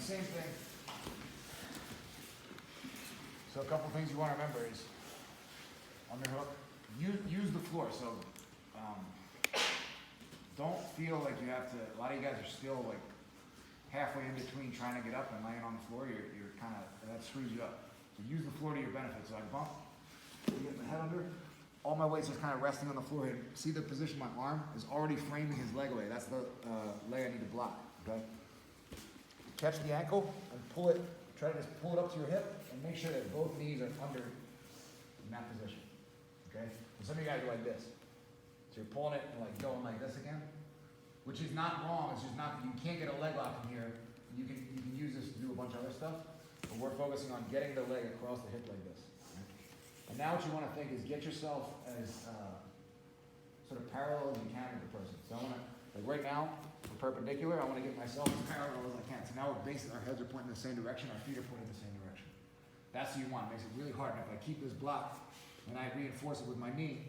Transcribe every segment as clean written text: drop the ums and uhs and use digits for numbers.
same thing. So a couple things you want to remember is underhook. Use the floor. So don't feel like you have to. A lot of you guys are still like halfway in between trying to get up and laying on the floor. You're kind of, that screws you up. So use the floor to your benefit. So I bump, get my head under. All my weight's just kind of resting on the floor here. See the position my arm is already framing his leg away. That's the leg I need to block. Okay. Catch the ankle and pull it. Try to just pull it up to your hip and make sure that both knees are under in that position. Okay. And some of you guys are like this. So you're pulling it and like going like this again, which is not wrong. It's just not, you can't get a leg lock in here. You can use this to do a bunch of other stuff, but we're focusing on getting the leg across the hip like this. Right? And now what you want to think is get yourself as sort of parallel as you can with the person. So I want to, like right now, we're perpendicular. I want to get myself as parallel as I can. So now we're basically, our heads are pointing in the same direction, our feet are pointing in the same direction. That's what you want. It makes it really hard. And if I keep this block and I reinforce it with my knee,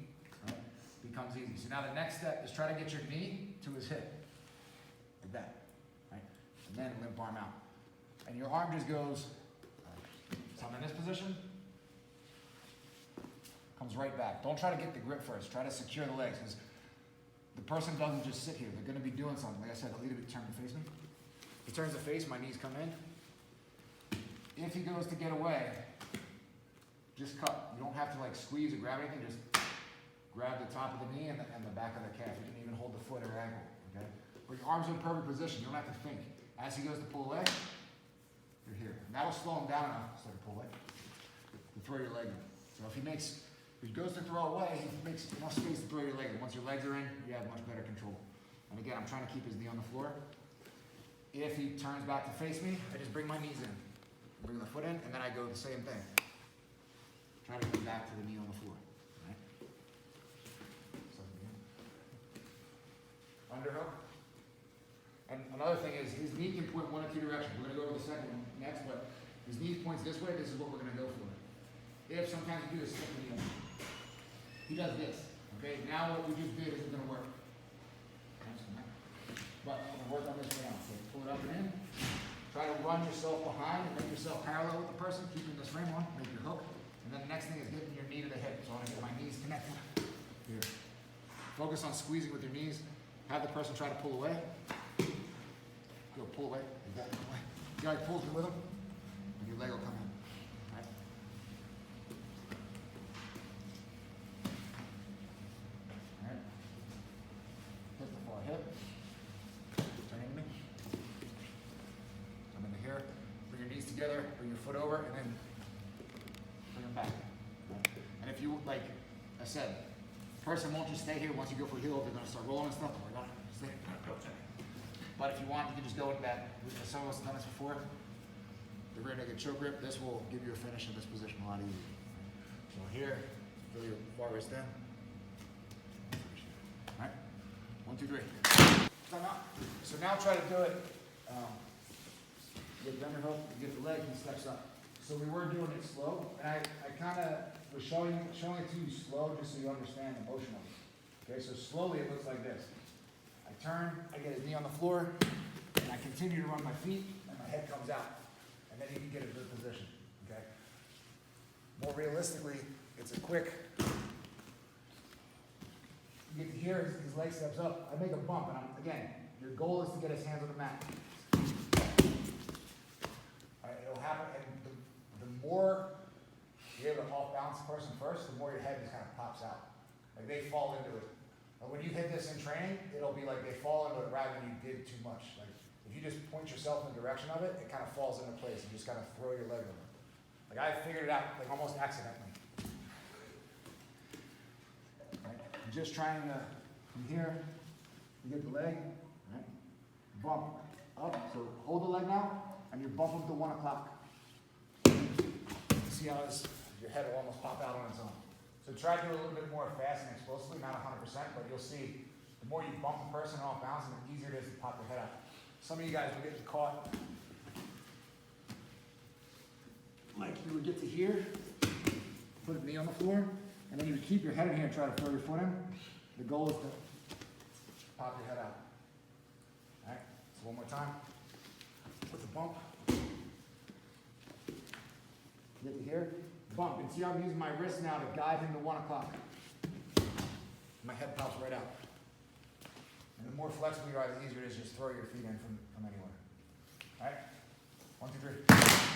right, becomes easy. So now the next step is try to get your knee to his hip, like that, right? And then limp arm out. And your arm just goes, so I'm in this position, comes right back. Don't try to get the grip first. Try to secure the legs, because the person doesn't just sit here. They're going to be doing something. Like I said, I'll lead him to turn to face me. He turns to face, my knees come in. If he goes to get away, just cut. You don't have to like squeeze or grab anything. Just grab the top of the knee and the back of the calf. You can even hold the foot or ankle, okay? But your arms are in perfect position. You don't have to think. As he goes to pull away, you're here. And that'll slow him down enough to pull away, to throw your leg in. So if he goes to throw away, he makes enough space to throw your leg in. Once your legs are in, you have much better control. And again, I'm trying to keep his knee on the floor. If he turns back to face me, I just bring my knees in. Bring the foot in, and then I go the same thing. Try to get back to the knee on the floor. Right? So again. Underhook. And another thing is, his knee can point one of two directions. We're going to go to the second one next, but his knee points this way. This is what we're going to go for. If sometimes you do this, stick the knee on. He does this. Okay, now what we just did isn't going to work. But I'm going to work on this right now. So pull it up and in. Try to run yourself behind and make yourself parallel with the person, keeping this frame on, make your hook. And then the next thing is getting your knee to the hip. So I want to get my knees connected here. Focus on squeezing with your knees. Have the person try to pull away. Go pull away. Exactly. The guy pulls you with him, and your leg will come in. Right? All right. Hit the far hip. Turn into me. Come into here. Bring your knees together. Bring your foot over, and then bring them back. Right? And if you, like I said, the person won't just stay here. Once you go for a heel, they're going to start rolling and stuff. We're going to stay. But if you want, you can just go into that. Some of us have done this before. The rear naked choke grip. This will give you a finish in this position a lot easier. So here, feel your far wrist in. All right. 1, 2, 3. Time out. So now try to do it. Get the underhook, you get the leg, he steps up. So we were doing it slow, and I kind of was showing it to you slow just so you understand the motion of it. Okay, so slowly it looks like this. I turn, I get his knee on the floor, and I continue to run my feet, and my head comes out. And then you can get a good position, okay? More realistically, it's a quick, you get to here, his leg steps up, I make a bump, and again, your goal is to get his hands on the mat. All right, it'll happen, and the more you're able to off-balance the person first, the more your head just kind of pops out. Like they fall into it. And when you hit this in training, it'll be like they fall into it rather than you did too much. Like if you just point yourself in the direction of it, it kind of falls into place. You just kind of throw your leg over. Like I figured it out like almost accidentally. Right? I'm just trying to, from here, you get the leg, right? Bump up. So hold the leg now, and you're bumping to 1 o'clock. See how your head will almost pop out on its own. So try to do a little bit more fast and explosively, not 100%, but you'll see the more you bump the person off balance, the easier it is to pop your head out. Some of you guys will get caught like you would get to here, put a knee on the floor, and then you would keep your head in here and try to throw your foot in. The goal is to pop your head out. All right, so one more time. With the bump. Get to here, bump. And see how I'm using my wrist now to guide him to 1 o'clock. My head pops right out. And the more flexible you are, the easier it is to just throw your feet in from anywhere. All right? 1, 2, 3.